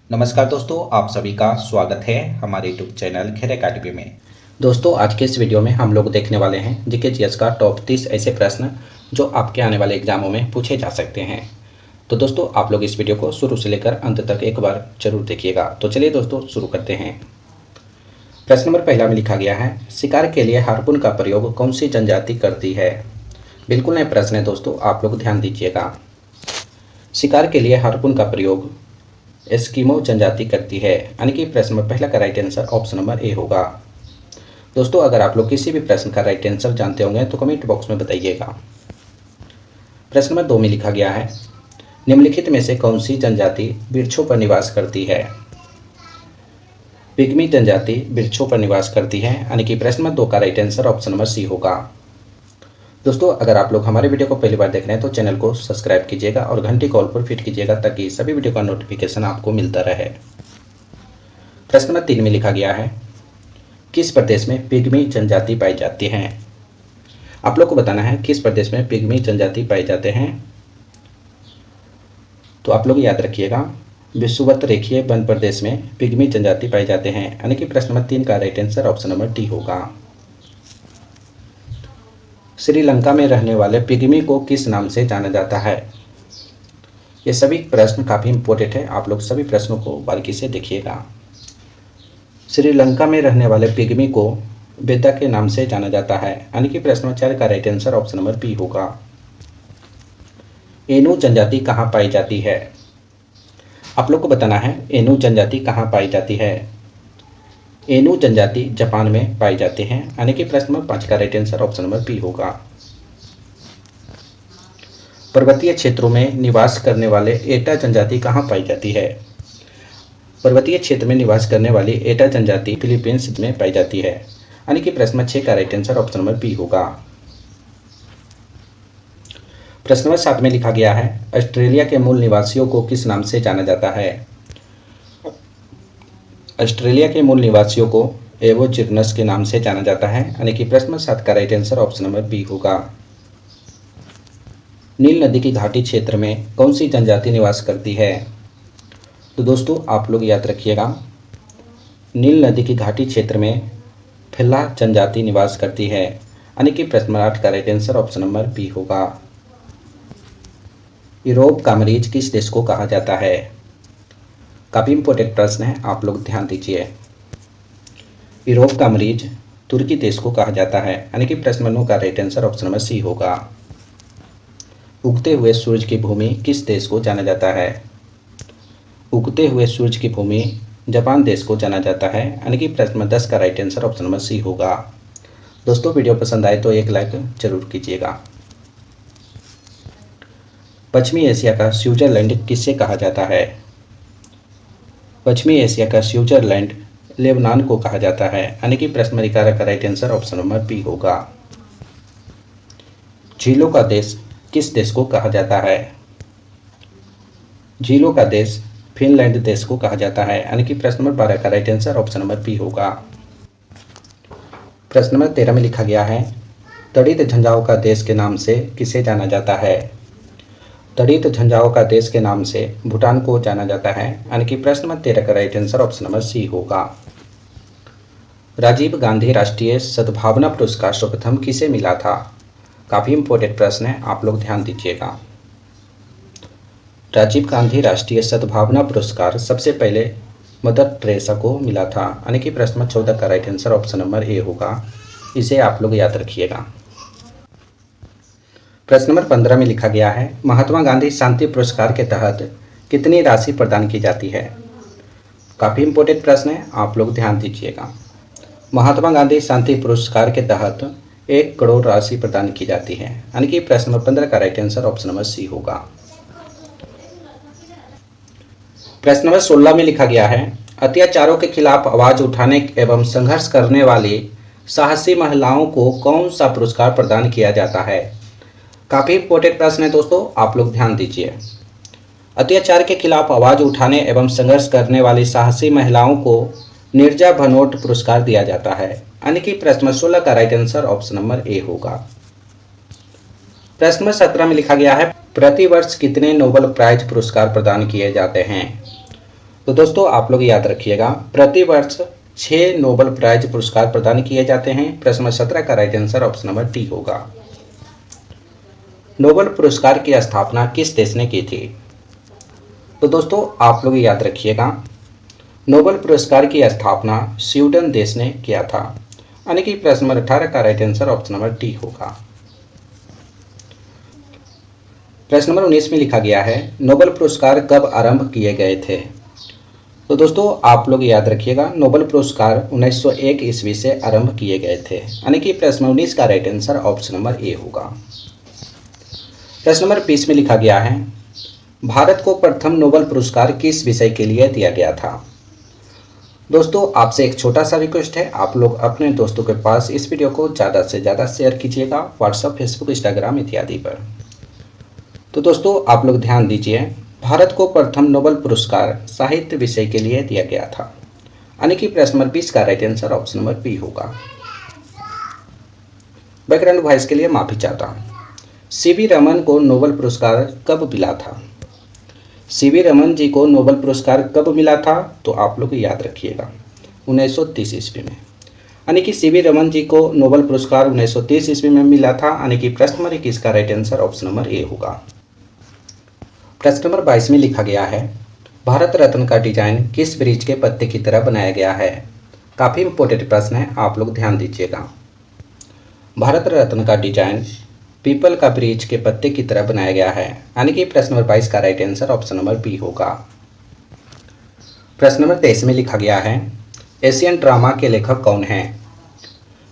नमस्कार दोस्तों, आप सभी का स्वागत है हमारे यूट्यूब चैनल खेल एकेडमी में। दोस्तों आज के इस वीडियो में हम लोग देखने वाले हैं जीके जीएस का टॉप 30 ऐसे प्रश्न जो आपके आने वाले एग्जामों में पूछे जा सकते हैं। तो दोस्तों आप लोग इस वीडियो को शुरू से लेकर अंत तक एक बार जरूर देखिएगा। तो चलिए दोस्तों शुरू करते हैं। प्रश्न नंबर पहला में लिखा गया है, शिकार के लिए हार्पून का प्रयोग कौन सी जनजाति करती है। बिल्कुल नया प्रश्न है दोस्तों, आप लोग ध्यान दीजिएगा। शिकार के लिए हार्पून का प्रयोग एस्किमो जनजाति करती है, यानी कि प्रश्न में पहला का right answer option number A होगा। दोस्तों अगर आप लोग किसी भी प्रश्न का राइट आंसर जानते होंगे तो कमेंट बॉक्स में बताइएगा। प्रश्न नंबर 2 में लिखा गया है, निम्नलिखित में से कौन सी जनजाति वृक्षों पर निवास करती है। पिग्मी जनजाति वृक्षों पर निवास करती है, यानी कि प्रश्न नंबर 2 का right answer option number C होगा। दोस्तों अगर आप लोग हमारे वीडियो को पहली बार देख रहे हैं तो चैनल को सब्सक्राइब कीजिएगा और घंटी कॉल पर फिट कीजिएगा ताकि सभी वीडियो का नोटिफिकेशन आपको मिलता रहे। प्रश्न नंबर 3 में लिखा गया है, किस प्रदेश में पिग्मी जनजाति पाई जाती है। आप लोग को बताना है किस प्रदेश में पिग्मी जनजाति पाए जाते हैं। तो आप लोग याद रखिएगा, विषुवत रेखीय वन प्रदेश में पिग्मी जनजाति पाए जाते हैं, यानी कि प्रश्न नंबर 3 का right answer option number D होगा। श्रीलंका में रहने वाले पिग्मी को किस नाम से जाना जाता है। ये सभी प्रश्न काफ़ी इंपॉर्टेंट है, आप लोग सभी प्रश्नों को बारीकी से देखिएगा। श्रीलंका में रहने वाले पिग्मी को बेदा के नाम से जाना जाता है, यानी कि प्रश्न नंबर 4 का right answer option number B होगा। एनु जनजाति कहाँ पाई जाती है। आप लोग को बताना है एनु जनजाति कहाँ पाई जाती है। एनु जनजाति जापान में पाई जाती हैं, यानी कि प्रश्न नंबर 5 का right answer option number B होगा। पर्वतीय क्षेत्रों में निवास करने वाले एटा जनजाति कहाँ पाई जाती है। पर्वतीय क्षेत्र में निवास करने वाली एटा जनजाति फिलीपींस में पाई जाती है, यानी कि प्रश्न नंबर 6 का right answer option number B होगा। प्रश्न नंबर 7 में लिखा गया है, ऑस्ट्रेलिया के मूल निवासियों को किस नाम से जाना जाता है। ऑस्ट्रेलिया के मूल निवासियों को एबोरिजिनस के नाम से जाना जाता है, यानी कि प्रश्न नंबर 7 का right answer option number B होगा। नील नदी की घाटी क्षेत्र में कौन सी जनजाति निवास करती है। तो दोस्तों आप लोग याद रखिएगा, नील नदी की घाटी क्षेत्र में फिल्ला जनजाति निवास करती है, यानी कि प्रश्न नंबर 8 का right answer option number B होगा। यूरोप का मरीज किस देश को कहा जाता है। काफ़ी इंपॉर्टेंट प्रश्न है, आप लोग ध्यान दीजिए। यूरोप का मरीज तुर्की देश को कहा जाता है, यानी कि प्रश्न नंबर 9 का right answer option number C होगा। उगते हुए सूरज की भूमि किस देश को जाना जाता है। उगते हुए सूरज की भूमि जापान देश को जाना जाता है, यानी कि प्रश्न नंबर 10 का right answer option number C होगा। दोस्तों वीडियो पसंद आए तो एक लाइक जरूर कीजिएगा। पश्चिमी एशिया का स्विट्जरलैंड किसे कहा जाता है। पश्चिमी एशिया का स्विट्जरलैंड लेबनान को कहा जाता है, यानी कि प्रश्न नंबर 11 का right answer option number B होगा। झीलों का देश किस देश को कहा जाता है। झीलों का देश फिनलैंड देश को कहा जाता है, यानी कि प्रश्न नंबर 12 का right answer option number B होगा। प्रश्न नंबर 13 में लिखा गया है, तड़ित झंझाओं का देश के नाम से किसे जाना जाता है। तड़ित झंझाओं का देश के नाम से भूटान को जाना जाता है, यानी कि प्रश्न नंबर 13 का right answer option number C होगा। राजीव गांधी राष्ट्रीय सद्भावना पुरस्कार सर्वप्रथम किसे मिला था। काफ़ी इंपॉर्टेंट प्रश्न है, आप लोग ध्यान दीजिएगा। राजीव गांधी राष्ट्रीय सद्भावना पुरस्कार सबसे पहले मदर टेरेसा को मिला था, यानी कि प्रश्न नंबर 14 का right answer option number A होगा। इसे आप लोग याद रखिएगा। प्रश्न नंबर 15 में लिखा गया है, महात्मा गांधी शांति पुरस्कार के तहत कितनी राशि प्रदान की जाती है। काफ़ी इंपॉर्टेंट प्रश्न है, आप लोग ध्यान दीजिएगा। महात्मा गांधी शांति पुरस्कार के तहत 1 करोड़ राशि प्रदान की जाती है, यानी कि प्रश्न नंबर 15 का right answer option number C होगा। प्रश्न नंबर 16 में लिखा गया है, अत्याचारों के खिलाफ आवाज उठाने एवं संघर्ष करने वाली साहसी महिलाओं को कौन सा पुरस्कार प्रदान किया जाता है। काफ़ी इंपॉर्टेंट प्रश्न है दोस्तों, आप लोग ध्यान दीजिए। अत्याचार के खिलाफ आवाज उठाने एवं संघर्ष करने वाली साहसी महिलाओं को निर्जा भनोट पुरस्कार दिया जाता है, यानी कि प्रश्न नंबर 16 का right answer option number A होगा। प्रश्न नंबर 17 में लिखा गया है, प्रतिवर्ष कितने नोबेल प्राइज पुरस्कार प्रदान किए जाते हैं। तो दोस्तों आप लोग याद रखिएगा, प्रतिवर्ष 6 नोबेल प्राइज पुरस्कार प्रदान किए जाते हैं। प्रश्न नंबर 17 का right answer option number D होगा। नोबेल पुरस्कार की स्थापना किस देश ने की थी? तो दोस्तों आप लोग याद रखिएगा, नोबेल पुरस्कार की स्थापना स्वीडन देश ने किया था, यानी कि प्रश्न नंबर 18 का right answer option number D होगा। प्रश्न नंबर 19 में लिखा गया है, नोबेल पुरस्कार कब आरंभ किए गए थे? तो दोस्तों आप लोग याद रखिएगा, नोबेल पुरस्कार 1901 ईस्वी से आरंभ किए गए थे, यानी कि प्रश्न 19 का right answer option number A होगा। प्रश्न नंबर 20 में लिखा गया है, भारत को प्रथम नोबेल पुरस्कार किस विषय के लिए दिया गया था? दोस्तों आपसे एक छोटा सा रिक्वेस्ट है, आप लोग अपने दोस्तों के पास इस वीडियो को ज़्यादा से ज़्यादा शेयर कीजिएगा, व्हाट्सएप, फेसबुक, इंस्टाग्राम इत्यादि पर। तो दोस्तों आप लोग ध्यान दीजिए, भारत को प्रथम नोबेल पुरस्कार साहित्य विषय के लिए दिया गया था, यानी कि प्रश्न नंबर 20 का right answer option number B होगा। बैकग्राउंड वॉइस के लिए माफी चाहता हूँ। सीवी रमन को नोबेल पुरस्कार कब मिला था? सीवी रमन जी को नोबेल पुरस्कार कब मिला था? तो आप लोग याद रखिएगा, 1930 ईस्वी में, यानी कि सीवी रमन जी को नोबेल पुरस्कार 1930 ईस्वी में मिला था, यानी कि प्रश्न नंबर 21 का right answer option number A होगा। प्रश्न नंबर 22 में लिखा गया है, भारत रत्न का डिजाइन किस वृक्ष के पत्ते की तरह बनाया गया है? काफ़ी इंपॉर्टेंट प्रश्न है, आप लोग ध्यान दीजिएगा। भारत रत्न का डिजाइन पीपल का वृक्ष के पत्ते की तरह बनाया गया है, यानी कि प्रश्न नंबर 22 का right answer option number B होगा। प्रश्न नंबर 23 में लिखा गया है, एशियन ड्रामा के लेखक कौन हैं?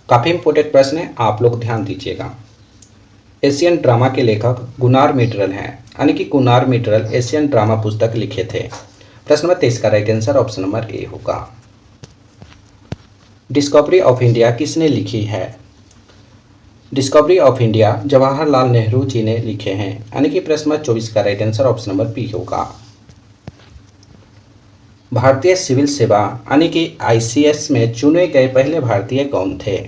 काफ़ी इंपॉर्टेंट प्रश्न है, आप लोग ध्यान दीजिएगा। एशियन ड्रामा के लेखक गुनार मिटरल हैं, यानी कि गुनार मिटरल एशियन ड्रामा पुस्तक लिखे थे। प्रश्न नंबर 23 का right answer option number A होगा। डिस्कवरी ऑफ इंडिया किसने लिखी है? Discovery of India Jawaharlal Nehru ji ने लिखे हैं, यानी कि प्रश्न नंबर 24 का right answer option number B होगा। भारतीय सिविल सेवा यानी कि आईसीएस में चुने गए पहले भारतीय कौन थे?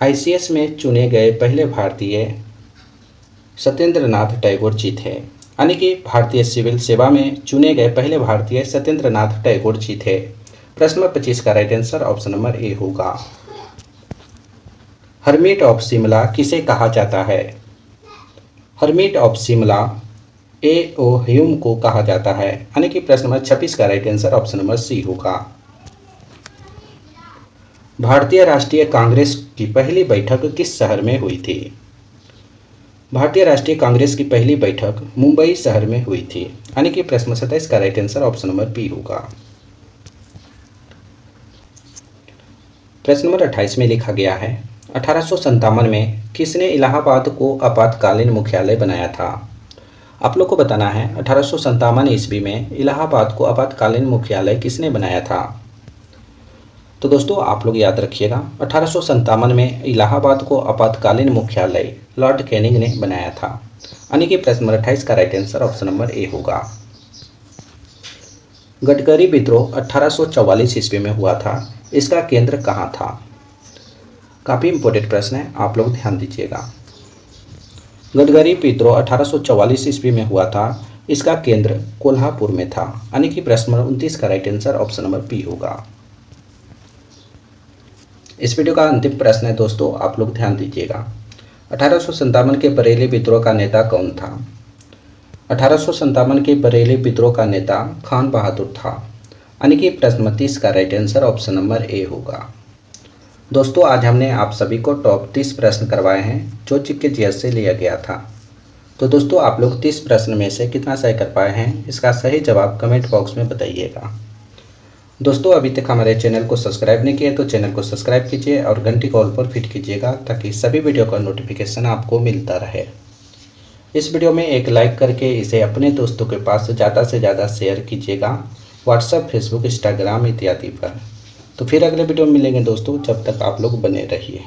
आईसीएस में चुने गए पहले भारतीय सत्येंद्र नाथ टैगोर जी थे, यानी कि भारतीय सिविल सेवा में चुने गए पहले भारतीय सत्येंद्र नाथ टैगोर जी थे। प्रश्न नंबर 25 का right answer option number A होगा। हर्मिट ऑफ शिमला किसे कहा जाता है? Hermit of Shimla A.O.. Hume को कहा जाता है, यानी कि प्रश्न नंबर 26 का right answer option number C होगा। भारतीय राष्ट्रीय कांग्रेस की पहली बैठक किस शहर में हुई थी? भारतीय राष्ट्रीय कांग्रेस की पहली बैठक मुंबई शहर में हुई थी, यानी कि प्रश्न नंबर 27 का right answer option number B होगा। प्रश्न नंबर 28 में लिखा गया है, 1857 में किसने इलाहाबाद को आपातकालीन मुख्यालय बनाया था? आप लोग को बताना है 1857 ईस्वी में इलाहाबाद को आपातकालीन मुख्यालय किसने बनाया था? तो दोस्तों आप लोग याद रखिएगा, 1857 में इलाहाबाद को आपातकालीन मुख्यालय लॉर्ड कैनिंग ने बनाया था, यानी कि प्रश्न नंबर 28 का right answer option number A होगा। गडकरी विद्रोह 1844 ईस्वी में हुआ था, इसका केंद्र कहाँ था? काफ़ी इंपॉर्टेंट प्रश्न है, आप लोग ध्यान दीजिएगा। गडकरी विद्रोह 1844 ईस्वी में हुआ था, इसका केंद्र कोल्हापुर में था, यानी कि प्रश्न नंबर 29 का right answer option number B होगा। इस वीडियो का अंतिम प्रश्न है दोस्तों, आप लोग ध्यान दीजिएगा। 1857 के बरेली विद्रोह का नेता कौन था? 1857 के बरेली विद्रोह का नेता खान बहादुर था, यानी कि प्रश्न नंबर 30 का right answer option number A होगा। दोस्तों आज हमने आप सभी को टॉप 30 प्रश्न करवाए हैं जो जीके जीएस से लिया गया था। तो दोस्तों आप लोग 30 प्रश्न में से कितना सही कर पाए हैं, इसका सही जवाब कमेंट बॉक्स में बताइएगा। दोस्तों अभी तक हमारे चैनल को सब्सक्राइब नहीं किए तो चैनल को सब्सक्राइब कीजिए और घंटी कॉल पर फिट कीजिएगा ताकि सभी वीडियो का नोटिफिकेशन आपको मिलता रहे। इस वीडियो में एक लाइक करके इसे अपने दोस्तों के पास ज़्यादा से ज़्यादा शेयर कीजिएगा, व्हाट्सएप, फेसबुक, इंस्टाग्राम इत्यादि पर। तो फिर अगले वीडियो में मिलेंगे दोस्तों, जब तक आप लोग बने रहिए।